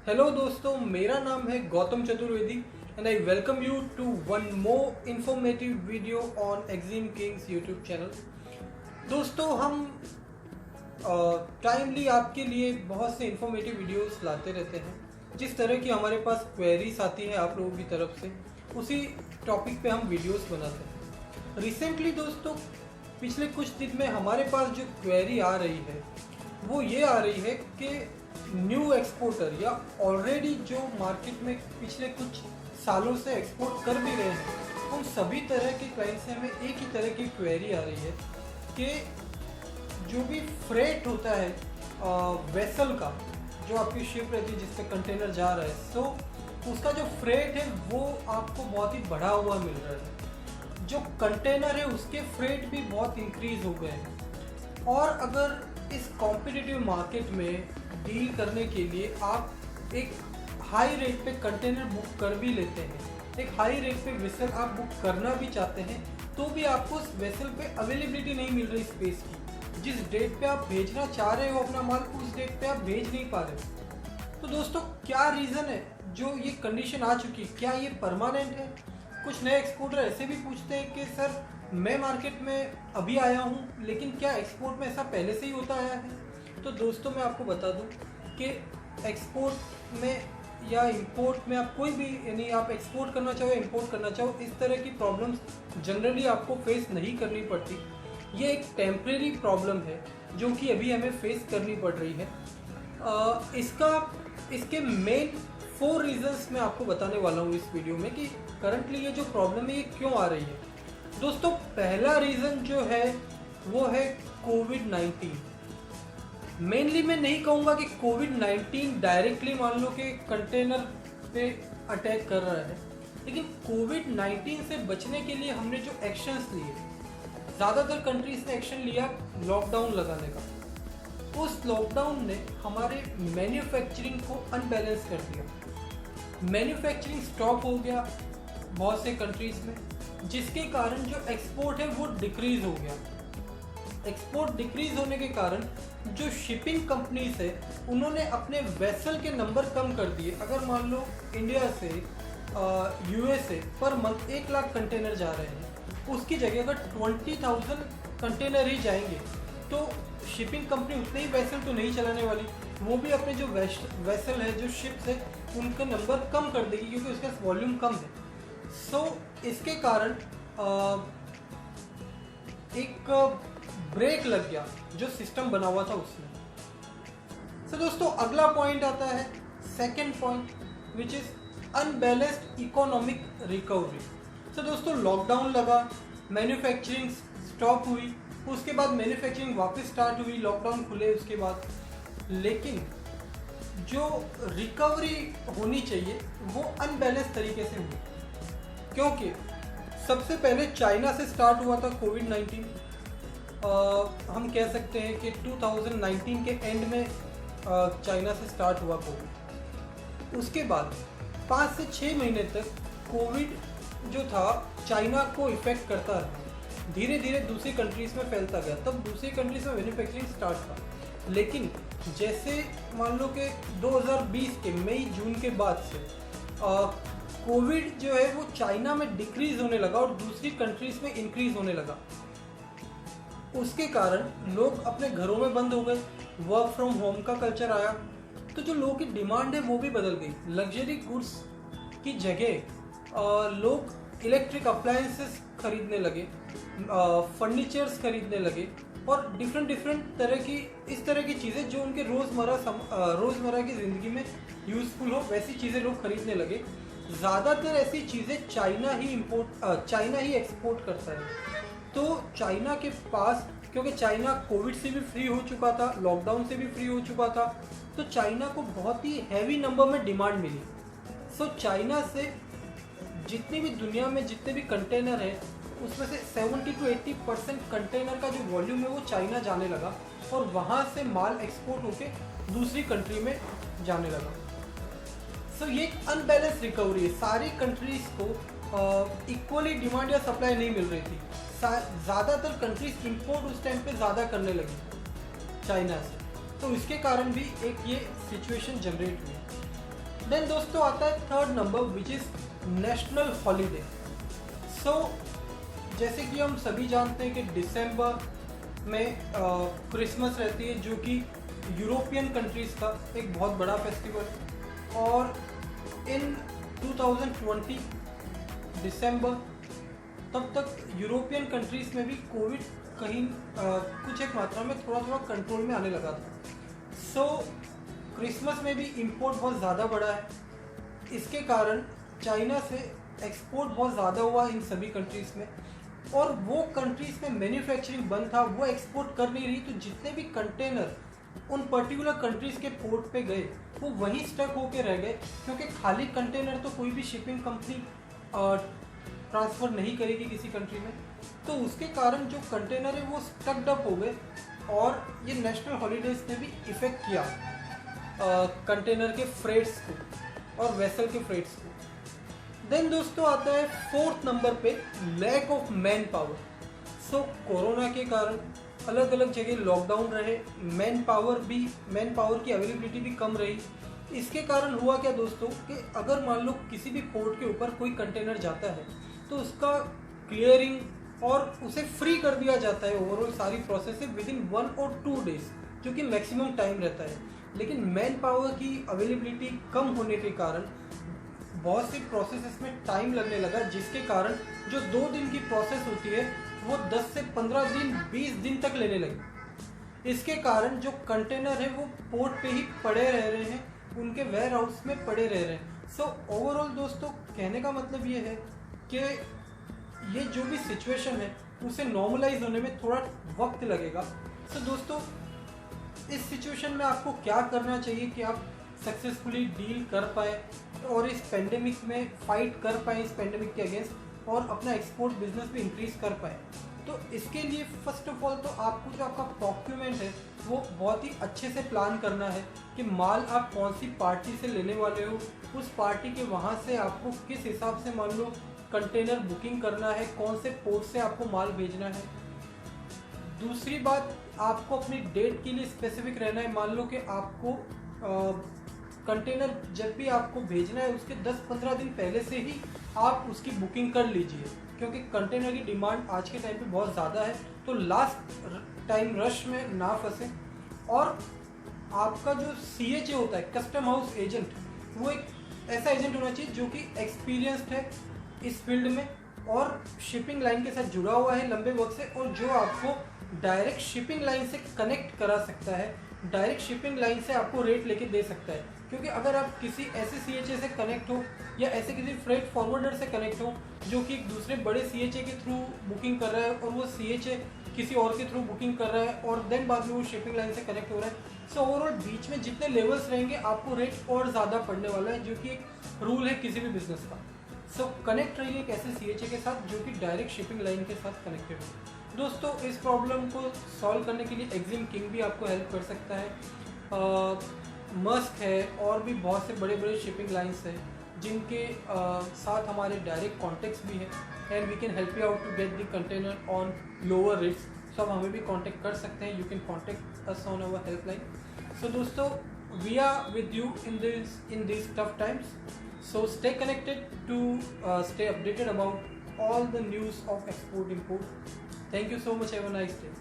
Hello दोस्तों, मेरा नाम है Gautam Chaturvedi and I welcome you to one more informative video on Exim Kings YouTube channel. दोस्तों, हम टाइमली आपके लिए बहुत से इंफॉर्मेटिव वीडियोस लाते रहते हैं। जिस तरह की हमारे पास क्वेरीज आती है आप लोगों की तरफ से, उसी टॉपिक पे हम वीडियोस बनाते हैं। रिसेंटली दोस्तों, पिछले कुछ दिन में हमारे पास जो क्वेरी आ रही है वो ये आ रही है कि न्यू एक्सपोर्टर या ऑलरेडी जो मार्केट में पिछले कुछ सालों से एक्सपोर्ट कर भी रहे हैं, उन सभी तरह के क्लाइंट से हमें एक ही तरह की क्वेरी आ रही है कि जो भी फ्रेट होता है वेसल का, जो आपकी शिप रहती है जिससे कंटेनर जा रहा है, तो उसका जो फ्रेट है वो आपको बहुत ही बढ़ा हुआ मिल रहा है। जो कंटेनर है उसके फ्रेट भी बहुत इंक्रीज हो गए हैं। और अगर इस कॉम्पिटिटिव मार्केट में डील करने के लिए आप एक हाई रेट पे कंटेनर बुक कर भी लेते हैं, एक हाई रेट पे वेसल आप बुक करना भी चाहते हैं, तो भी आपको उस वेसल पे अवेलेबिलिटी नहीं मिल रही स्पेस की। जिस डेट पे आप भेजना चाह रहे हो अपना माल, उस डेट पे आप भेज नहीं पा रहे। तो दोस्तों, क्या रीज़न है जो ये कंडीशन आ चुकी? क्या ये परमानेंट है? कुछ नए एक्सपोर्टर ऐसे भी पूछते हैं कि सर, मैं मार्केट में अभी आया हूँ, लेकिन क्या एक्सपोर्ट में ऐसा पहले से ही होता आया है? तो दोस्तों, मैं आपको बता दूं कि एक्सपोर्ट में या इंपोर्ट में आप कोई भी, यानी आप एक्सपोर्ट करना चाहो, इंपोर्ट करना चाहो, इस तरह की प्रॉब्लम्स जनरली आपको फेस नहीं करनी पड़ती। ये एक टेम्परेरी प्रॉब्लम है जो कि अभी हमें फेस करनी पड़ रही है। इसके मेन 4 रीजंस मैं आपको बताने वाला हूँ इस वीडियो में कि करंटली ये जो प्रॉब्लम है ये क्यों आ रही है। दोस्तों, पहला रीज़न जो है वो है कोविड-19। मेनली मैं नहीं कहूँगा कि कोविड-19 डायरेक्टली मान लो कि कंटेनर पे अटैक कर रहा है, लेकिन कोविड-19 से बचने के लिए हमने जो एक्शंस लिए, ज़्यादातर कंट्रीज ने एक्शन लिया लॉकडाउन लगाने का। उस लॉकडाउन ने हमारे मैन्युफैक्चरिंग को अनबैलेंस कर दिया। मैन्युफैक्चरिंग स्टॉप हो गया बहुत से कंट्रीज में, जिसके कारण जो एक्सपोर्ट है वो डिक्रीज हो गया। एक्सपोर्ट डिक्रीज होने के कारण जो शिपिंग कंपनीज है उन्होंने अपने वेसल के नंबर कम कर दिए। अगर मान लो इंडिया से USA per month 1 lakh container जा रहे हैं, उसकी जगह अगर 20,000 कंटेनर ही जाएंगे तो शिपिंग कंपनी उतने ही वेसल तो नहीं चलाने वाली, वो भी अपने जो वेसल है, जो शिप्स है, उनका नंबर कम कर देगी क्योंकि उसका वॉल्यूम कम है। इसके कारण एक ब्रेक लग गया जो सिस्टम बना हुआ था उसमें। दोस्तों, अगला पॉइंट आता है, second point, which is unbalanced economic recovery. दोस्तों, लॉकडाउन लगा, मैन्युफैक्चरिंग स्टॉप हुई, उसके बाद मैन्युफैक्चरिंग वापस स्टार्ट हुई, लॉकडाउन खुले उसके बाद, लेकिन जो रिकवरी होनी चाहिए वो अनबैलेंस तरीके से हुई। क्योंकि सबसे पहले चाइना से स्टार्ट हुआ था कोविड-19। हम कह सकते हैं कि 2019 के एंड में चाइना से स्टार्ट हुआ कोविड। उसके बाद 5 से 6 महीने तक कोविड जो था चाइना को इफेक्ट करता रहा, धीरे धीरे दूसरी कंट्रीज़ में फैलता गया, तब दूसरी कंट्रीज़ में मैन्युफैक्चरिंग स्टार्ट था। लेकिन जैसे मान लो कि 2020 के मई जून के बाद से कोविड जो है वो चाइना में डिक्रीज होने लगा और दूसरी कंट्रीज में इंक्रीज होने लगा। उसके कारण लोग अपने घरों में बंद हो गए, वर्क फ्रॉम होम का कल्चर आया, तो जो लोगों की डिमांड है वो भी बदल गई। लग्जरी गुड्स की जगह लोग इलेक्ट्रिक अप्लायंसेस खरीदने लगे, फर्नीचर्स खरीदने लगे और डिफरेंट तरह की, इस तरह की चीज़ें जो उनके रोज़मर्रा की ज़िंदगी में यूज़फुल हो, वैसी चीज़ें लोग खरीदने लगे। ज़्यादातर ऐसी चीज़ें चाइना ही एक्सपोर्ट करता है। तो चाइना के पास, क्योंकि चाइना कोविड से भी फ्री हो चुका था, लॉकडाउन से भी फ्री हो चुका था, तो चाइना को बहुत ही हैवी नंबर में डिमांड मिली। चाइना से जितनी भी दुनिया में जितने भी कंटेनर है उसमें से 70 to 80% कंटेनर का जो वॉल्यूम है वो चाइना जाने लगा और वहाँ से माल एक्सपोर्ट होके दूसरी कंट्री में जाने लगा। ये एक अनबैलेंस रिकवरी है। सारी कंट्रीज को इक्वली डिमांड या सप्लाई नहीं मिल रही थी। ज़्यादातर कंट्रीज इंपोर्ट उस टाइम पे ज़्यादा करने लगी चाइना से, तो इसके कारण भी एक ये सिचुएशन जनरेट हुई। देन दोस्तों आता है third number which is national holiday. So जैसे कि हम सभी जानते हैं कि दिसंबर में क्रिसमस रहती है, जो कि यूरोपियन कंट्रीज़ का एक बहुत बड़ा फेस्टिवल है। और इन 2020 दिसंबर तब तक यूरोपियन कंट्रीज़ में भी कोविड कहीं कुछ एक मात्रा में थोड़ा थोड़ा कंट्रोल में आने लगा था। सो क्रिसमस में भी इंपोर्ट बहुत ज़्यादा बढ़ा है। इसके कारण चाइना से एक्सपोर्ट बहुत ज़्यादा हुआ इन सभी कंट्रीज़ में, और वो कंट्रीज़ में मैन्युफैक्चरिंग बंद था, वो एक्सपोर्ट कर नहीं रही। तो जितने भी कंटेनर उन पर्टिकुलर कंट्रीज़ के पोर्ट पे गए वो वहीं स्टक होके रह गए, क्योंकि खाली कंटेनर तो कोई भी शिपिंग कंपनी ट्रांसफ़र नहीं करेगी किसी कंट्री में। तो उसके कारण जो कंटेनर है वो स्टक्ड अप हो गए, और ये नेशनल हॉलीडेज़ ने भी इफ़ेक्ट किया कंटेनर के फ्रेट्स को और वेसल के फ्रेट्स को। देन दोस्तों आता है फोर्थ नंबर पे lack of manpower. So corona के कारण अलग अलग जगह लॉकडाउन रहे, मैन पावर की अवेलेबिलिटी भी कम रही। इसके कारण हुआ क्या दोस्तों कि अगर मान लो किसी भी पोर्ट के ऊपर कोई कंटेनर जाता है तो उसका क्लियरिंग और उसे फ्री कर दिया जाता है, ओवरऑल सारी प्रोसेस है विद इन 1 और 2 डेज, जो कि मैक्सिमम टाइम रहता है। लेकिन मैन पावर की अवेलेबिलिटी कम होने के कारण बहुत सी प्रोसेस में टाइम लगने लगा, जिसके कारण जो 2 दिन की प्रोसेस होती है वो 10 से 15 दिन 20 दिन तक लेने लगी। इसके कारण जो कंटेनर है वो पोर्ट पे ही पड़े रह रहे हैं, उनके वेयर हाउस में पड़े रह रहे हैं। सो ओवरऑल दोस्तों कहने का मतलब ये है कि ये जो भी सिचुएशन है उसे नॉर्मलाइज होने में थोड़ा वक्त लगेगा। सो दोस्तों इस सिचुएशन में आपको क्या करना चाहिए कि आप सक्सेसफुली डील कर पाए और इस पेंडेमिक में फाइट कर पाए, इस पेंडेमिक के अगेंस्ट, और अपना एक्सपोर्ट बिजनेस भी इंक्रीज कर पाए। तो इसके लिए फर्स्ट ऑफ ऑल तो आपको जो आपका प्रोक्यूरमेंट है वो बहुत ही अच्छे से प्लान करना है कि माल आप कौन सी पार्टी से लेने वाले हो, उस पार्टी के वहाँ से आपको किस हिसाब से मान लो कंटेनर बुकिंग करना है, कौन से पोर्ट से आपको माल भेजना है। दूसरी बात, आपको अपनी डेट के लिए स्पेसिफिक रहना है। मान लो कि आपको कंटेनर जब भी आपको भेजना है उसके 10-15 दिन पहले से ही आप उसकी बुकिंग कर लीजिए, क्योंकि कंटेनर की डिमांड आज के टाइम पे बहुत ज़्यादा है। तो लास्ट टाइम रश में ना फंसे। और आपका जो CHA होता है, कस्टम हाउस एजेंट, वो एक ऐसा एजेंट होना चाहिए जो कि एक्सपीरियंस्ड है इस फील्ड में और शिपिंग लाइन के साथ जुड़ा हुआ है लंबे वक्त से, और जो आपको डायरेक्ट शिपिंग लाइन से कनेक्ट करा सकता है, डायरेक्ट शिपिंग लाइन से आपको रेट लेके दे सकता है। क्योंकि अगर आप किसी ऐसे CHA से कनेक्ट हो या ऐसे किसी फ्रेट फॉरवर्डर से कनेक्ट हो जो कि एक दूसरे बड़े CHA के थ्रू बुकिंग कर रहा है और वो CHA किसी और के थ्रू बुकिंग कर रहा है और देन बाद में वो शिपिंग लाइन से कनेक्ट हो रहा है, सो ओवरऑल बीच में जितने लेवल्स रहेंगे आपको रेट और ज़्यादा पड़ने वाला है, जो कि एक रूल है किसी भी बिजनेस का। सो कनेक्ट रहिए एक ऐसे CHA के साथ जो कि डायरेक्ट शिपिंग लाइन के साथ कनेक्टेड हो। दोस्तों इस प्रॉब्लम को सॉल्व करने के लिए एक्जिम किंग भी आपको हेल्प कर सकता है, मस्क है, और भी बहुत से बड़े बड़े शिपिंग लाइंस हैं जिनके साथ हमारे डायरेक्ट कॉन्टेक्ट्स भी हैं, and we can help you out to get the container on lower rates. So आप हमें भी कांटेक्ट कर सकते हैं, you can contact us on our helpline. So दोस्तों we are with you in this tough times, so stay connected to stay updated about all the news of export import. Thank you so much, have a nice day.